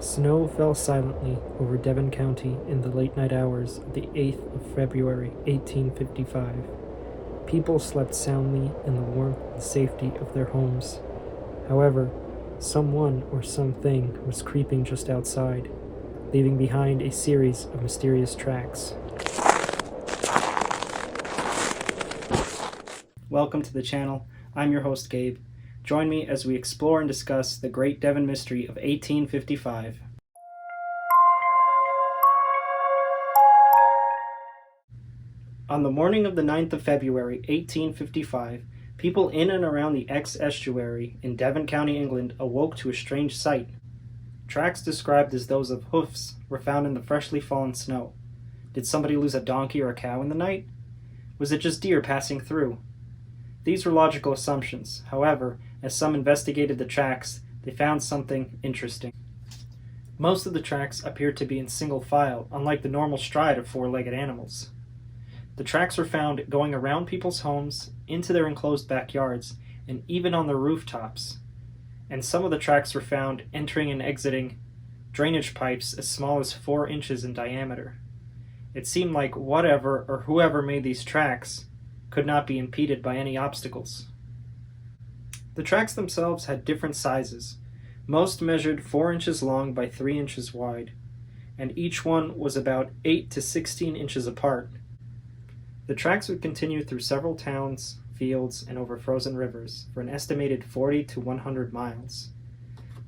Snow fell silently over Devon County in the late night hours of the 8th of February, 1855. People slept soundly in the warmth and safety of their homes. However, someone or something was creeping just outside, leaving behind a series of mysterious tracks. Welcome to the channel. I'm your host, Gabe. Join me as we explore and discuss the Great Devon Mystery of 1855. On the morning of the 9th of February, 1855, people in and around the Exe estuary in Devon County, England, awoke to a strange sight. Tracks described as those of hoofs were found in the freshly fallen snow. Did somebody lose a donkey or a cow in the night? Was it just deer passing through? These were logical assumptions. However, as some investigated the tracks, they found something interesting. Most of the tracks appeared to be in single file, unlike the normal stride of four-legged animals. The tracks were found going around people's homes, into their enclosed backyards, and even on their rooftops. And some of the tracks were found entering and exiting drainage pipes as small as 4 inches in diameter. It seemed like whatever or whoever made these tracks could not be impeded by any obstacles. The tracks themselves had different sizes. Most measured 4 inches long by 3 inches wide, and each one was about 8 to 16 inches apart. The tracks would continue through several towns, fields, and over frozen rivers for an estimated 40 to 100 miles.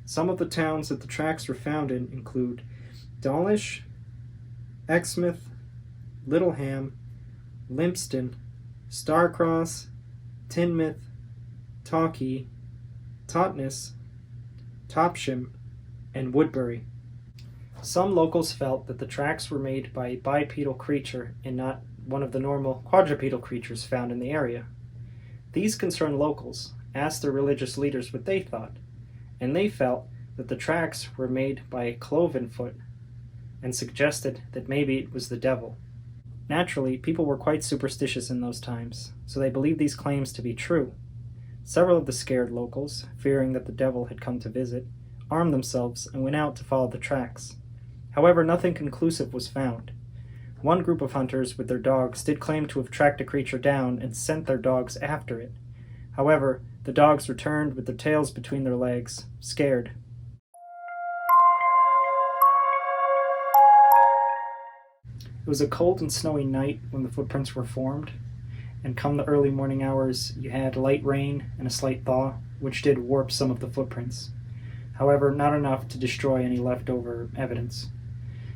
Some of the towns that the tracks were found in include Dawlish, Exmouth, Littleham, Lympston, Starcross, Teignmouth, Torquay, Totnes, Topsham, and Woodbury. Some locals felt that the tracks were made by a bipedal creature and not one of the normal quadrupedal creatures found in the area. These concerned locals asked their religious leaders what they thought, and they felt that the tracks were made by a cloven foot and suggested that maybe it was the devil. Naturally, people were quite superstitious in those times, so they believed these claims to be true. Several of the scared locals, fearing that the devil had come to visit, armed themselves and went out to follow the tracks. However, nothing conclusive was found. One group of hunters with their dogs did claim to have tracked a creature down and sent their dogs after it. However, the dogs returned with their tails between their legs, scared. It was a cold and snowy night when the footprints were formed, and come the early morning hours, you had light rain and a slight thaw, which did warp some of the footprints. However, not enough to destroy any leftover evidence.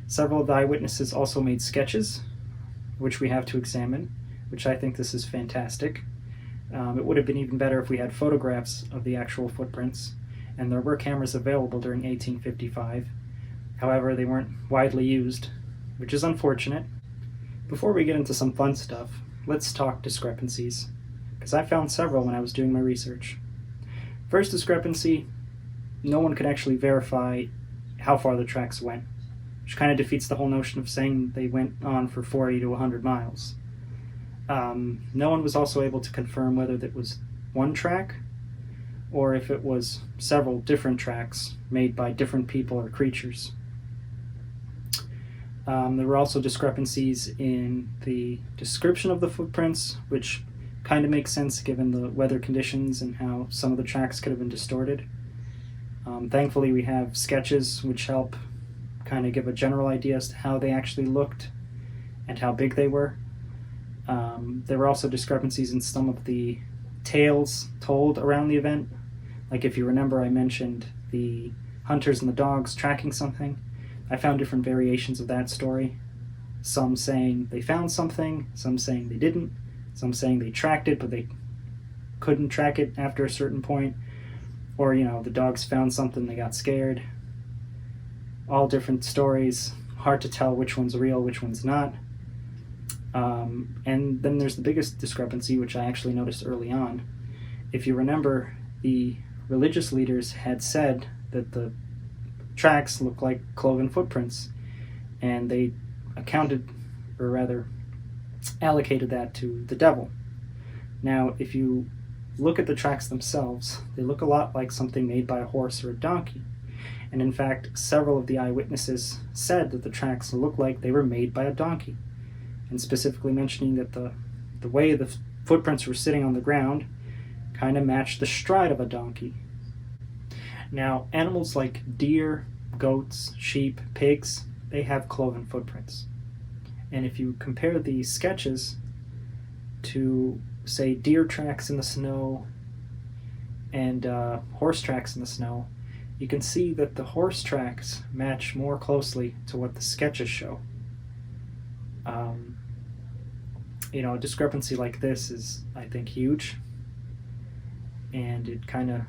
Several of the eyewitnesses also made sketches, which we have to examine, which I think this is fantastic. It would have been even better if we had photographs of the actual footprints, and there were cameras available during 1855. However, they weren't widely used, which is unfortunate. Before we get into some fun stuff, let's talk discrepancies, because I found several when I was doing my research. First discrepancy, no one could actually verify how far the tracks went, which kind of defeats the whole notion of saying they went on for 40 to 100 miles. No one was also able to confirm whether it was one track or if it was several different tracks made by different people or creatures. There were also discrepancies in the description of the footprints, which kind of makes sense given the weather conditions and how some of the tracks could have been distorted. Thankfully, we have sketches which help kind of give a general idea as to how they actually looked and how big they were. There were also discrepancies in some of the tales told around the event. Like if you remember, I mentioned the hunters and the dogs tracking something. I found different variations of that story. Some saying they found something, some saying they didn't, some saying they tracked it but they couldn't track it after a certain point, or the dogs found something, they got scared. All different stories, hard to tell which one's real, which one's not. And then there's the biggest discrepancy, which I actually noticed early on. If you remember, the religious leaders had said that the tracks look like cloven footprints, and they allocated that to the devil. Now, if you look at the tracks themselves, they look a lot like something made by a horse or a donkey. And in fact, several of the eyewitnesses said that the tracks looked like they were made by a donkey, and specifically mentioning that the way the footprints were sitting on the ground kind of matched the stride of a donkey. Now, animals like deer, goats, sheep, pigs, they have cloven footprints. And if you compare the sketches to, say, deer tracks in the snow and horse tracks in the snow, you can see that the horse tracks match more closely to what the sketches show. A discrepancy like this is, I think, huge, and it kind of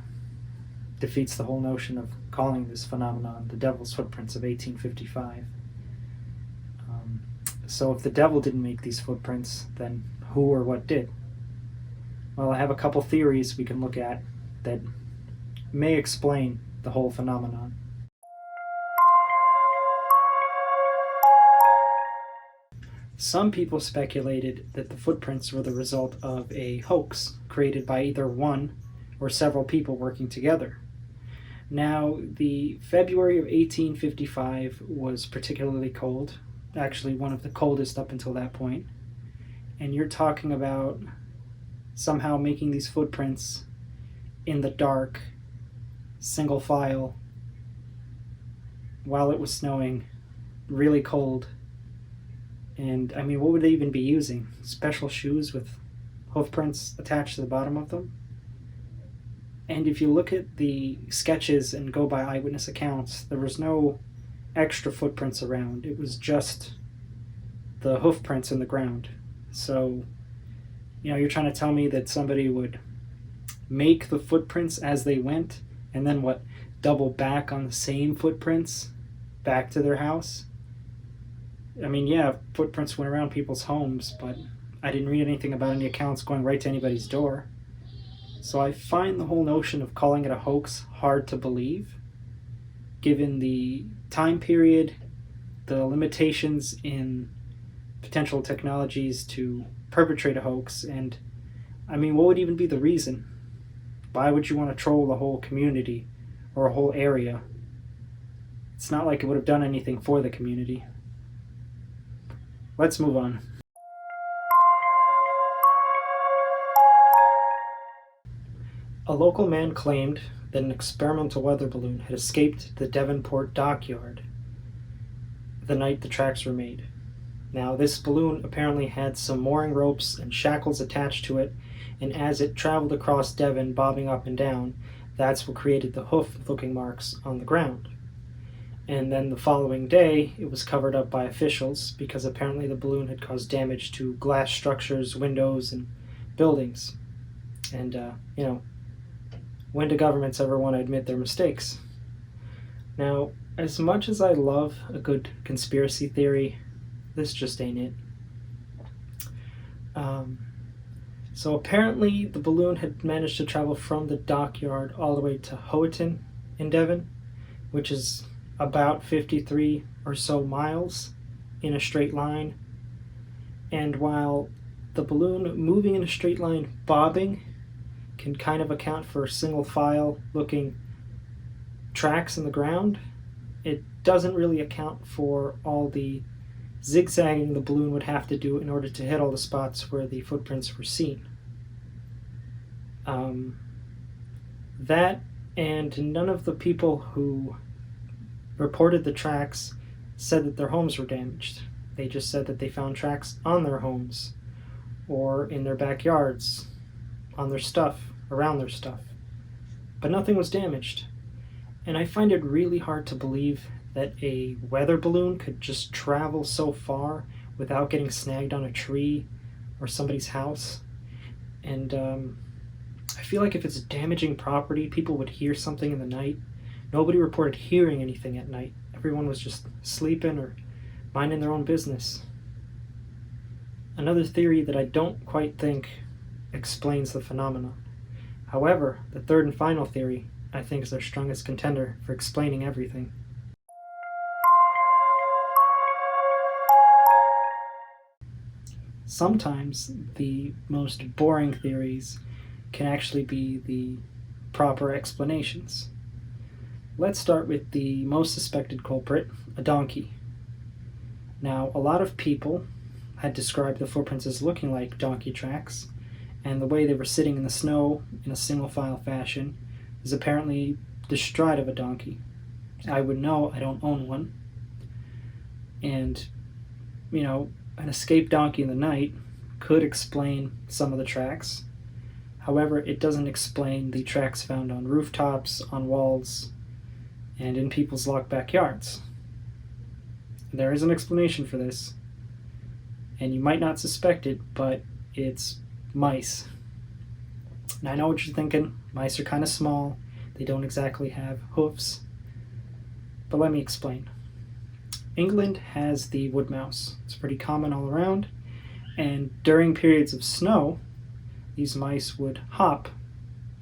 defeats the whole notion of calling this phenomenon the Devil's Footprints of 1855. So if the devil didn't make these footprints, then who or what did? Well, I have a couple theories we can look at that may explain the whole phenomenon. Some people speculated that the footprints were the result of a hoax created by either one or several people working together. Now, the February of 1855 was particularly cold, actually one of the coldest up until that point, and you're talking about somehow making these footprints in the dark, single file, while it was snowing, really cold. And I mean, what would they even be using? Special shoes with hoof prints attached to the bottom of them? And if you look at the sketches and go by eyewitness accounts, there was no extra footprints around. It was just the hoof prints in the ground. So, you're trying to tell me that somebody would make the footprints as they went and then double back on the same footprints back to their house? I mean, yeah, footprints went around people's homes, but I didn't read anything about any accounts going right to anybody's door. So I find the whole notion of calling it a hoax hard to believe, given the time period, the limitations in potential technologies to perpetrate a hoax, and I mean, what would even be the reason? Why would you want to troll the whole community or a whole area? It's not like it would have done anything for the community. Let's move on. A local man claimed that an experimental weather balloon had escaped the Devonport dockyard the night the tracks were made. Now, this balloon apparently had some mooring ropes and shackles attached to it, and as it traveled across Devon, bobbing up and down, that's what created the hoof-looking marks on the ground. And then the following day, it was covered up by officials because apparently the balloon had caused damage to glass structures, windows, and buildings. And, when do governments ever want to admit their mistakes? Now, as much as I love a good conspiracy theory, this just ain't it. So apparently the balloon had managed to travel from the dockyard all the way to Houghton in Devon, which is about 53 or so miles in a straight line. And while the balloon moving in a straight line bobbing can kind of account for single file looking tracks in the ground, it doesn't really account for all the zigzagging the balloon would have to do in order to hit all the spots where the footprints were seen. That and none of the people who reported the tracks said that their homes were damaged. They just said that they found tracks on their homes or in their backyards, on their stuff, around their stuff. But nothing was damaged. And I find it really hard to believe that a weather balloon could just travel so far without getting snagged on a tree or somebody's house. And I feel like if it's damaging property, people would hear something in the night. Nobody reported hearing anything at night. Everyone was just sleeping or minding their own business. Another theory that I don't quite think explains the phenomenon. However, the third and final theory, I think, is their strongest contender for explaining everything. Sometimes the most boring theories can actually be the proper explanations. let's start with the most suspected culprit, a donkey. Now, a lot of people had described the footprints as looking like donkey tracks, and the way they were sitting in the snow in a single file fashion is apparently the stride of a donkey. I would know, I don't own one. And, an escaped donkey in the night could explain some of the tracks. However, it doesn't explain the tracks found on rooftops, on walls, and in people's locked backyards. There is an explanation for this, and you might not suspect it, but it's mice. And I know what you're thinking. Mice are kind of small. They don't exactly have hoofs. But let me explain. England has the wood mouse. It's pretty common all around, and during periods of snow, these mice would hop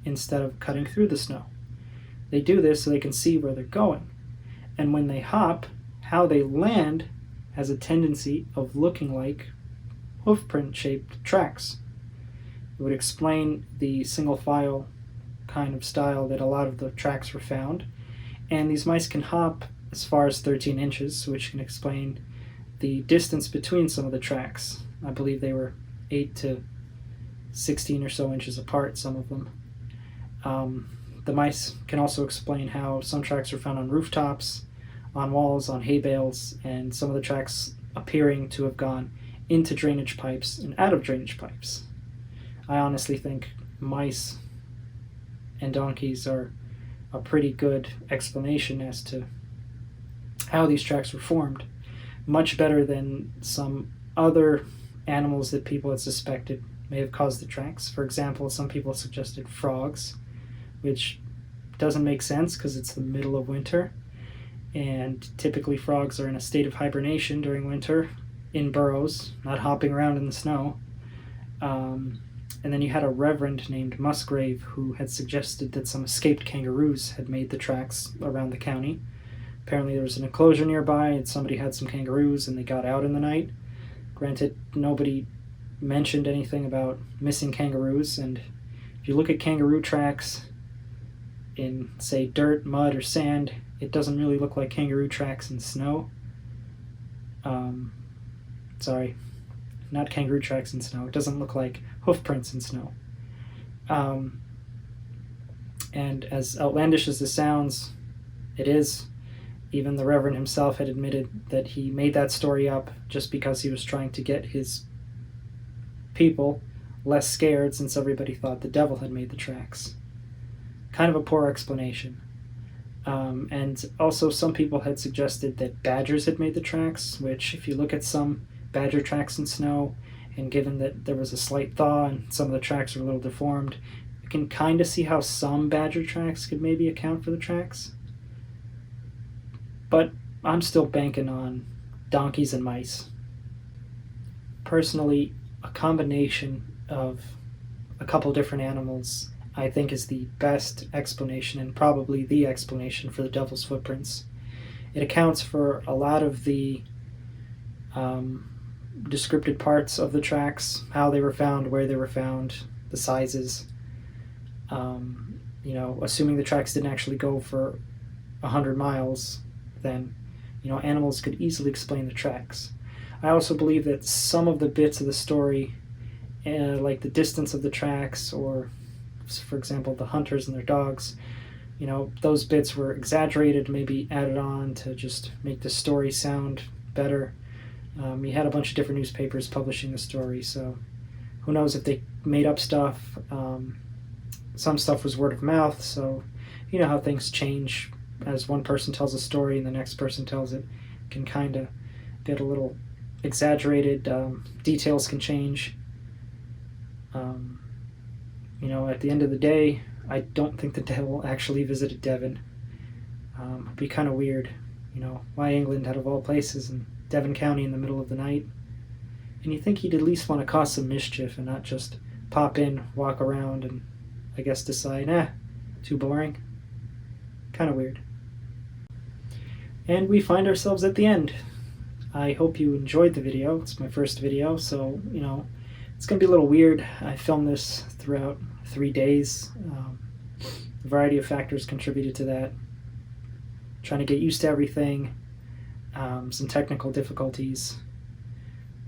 instead of cutting through the snow. They do this so they can see where they're going. And when they hop, how they land has a tendency of looking like hoofprint-shaped tracks. It would explain the single file kind of style that a lot of the tracks were found. And these mice can hop as far as 13 inches, which can explain the distance between some of the tracks. I believe they were 8 to 16 or so inches apart, some of them. The mice can also explain how some tracks are found on rooftops, on walls, on hay bales, and some of the tracks appearing to have gone into drainage pipes and out of drainage pipes. I honestly think mice and donkeys are a pretty good explanation as to how these tracks were formed. Much better than some other animals that people had suspected may have caused the tracks. For example, some people suggested frogs, which doesn't make sense because it's the middle of winter, and typically frogs are in a state of hibernation during winter in burrows, not hopping around in the snow. And then you had a reverend named Musgrave who had suggested that some escaped kangaroos had made the tracks around the county. Apparently there was an enclosure nearby and somebody had some kangaroos and they got out in the night. Granted, nobody mentioned anything about missing kangaroos, and if you look at kangaroo tracks in, say, dirt, mud, or sand, it doesn't really look like kangaroo tracks in snow. Sorry, not kangaroo tracks in snow. It doesn't look like hoof prints in snow. And as outlandish as this sounds, it is. Even the Reverend himself had admitted that he made that story up just because he was trying to get his people less scared, since everybody thought the devil had made the tracks. Kind of a poor explanation. And also some people had suggested that badgers had made the tracks, which if you look at some badger tracks in snow, and given that there was a slight thaw and some of the tracks are a little deformed, you can kind of see how some badger tracks could maybe account for the tracks. But I'm still banking on donkeys and mice. Personally, a combination of a couple different animals I think is the best explanation, and probably the explanation for the devil's footprints. It accounts for a lot of the descriptive parts of the tracks, how they were found, where they were found, the sizes. Assuming the tracks didn't actually go for 100 miles, then animals could easily explain the tracks. I also believe that some of the bits of the story, like the distance of the tracks, or for example the hunters and their dogs, those bits were exaggerated, maybe added on to just make the story sound better. You had a bunch of different newspapers publishing the story, so who knows if they made up stuff. Some stuff was word of mouth, so you know how things change as one person tells a story and the next person tells it. Can kind of get a little exaggerated. Details can change. At the end of the day, I don't think the devil actually visited Devon. It'd be kind of weird. Why England out of all places, and Devon County in the middle of the night? And you think he'd at least want to cause some mischief and not just pop in, walk around, and I guess decide, too boring. Kind of weird. And we find ourselves at the end. I hope you enjoyed the video. It's my first video, so, it's going to be a little weird. I filmed this throughout 3 days. A variety of factors contributed to that. trying to get used to everything, some technical difficulties.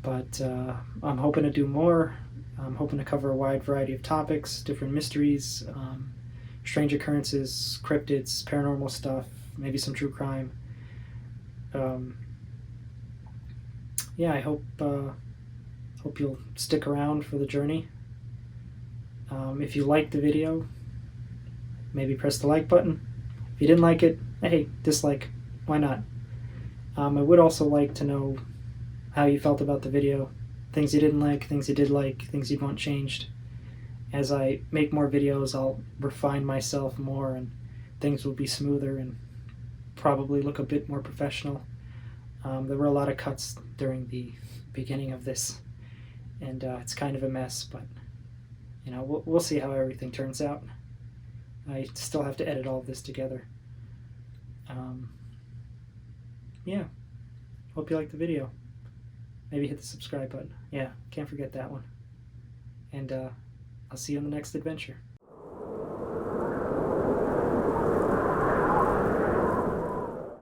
But I'm hoping to do more. I'm hoping to cover a wide variety of topics, different mysteries, strange occurrences, cryptids, paranormal stuff, maybe some true crime. Yeah, I hope you'll stick around for the journey. If you liked the video, maybe press the like button. If you didn't like it, hey, dislike. Why not? I would also like to know how you felt about the video. Things you didn't like, things you did like, things you'd want changed. As I make more videos, I'll refine myself more and things will be smoother and probably look a bit more professional. There were a lot of cuts during the beginning of this, and it's kind of a mess, but we'll see how everything turns out. I still have to edit all of this together. Yeah, hope you liked the video. Maybe hit the subscribe button. Yeah, can't forget that one. And I'll see you on the next adventure.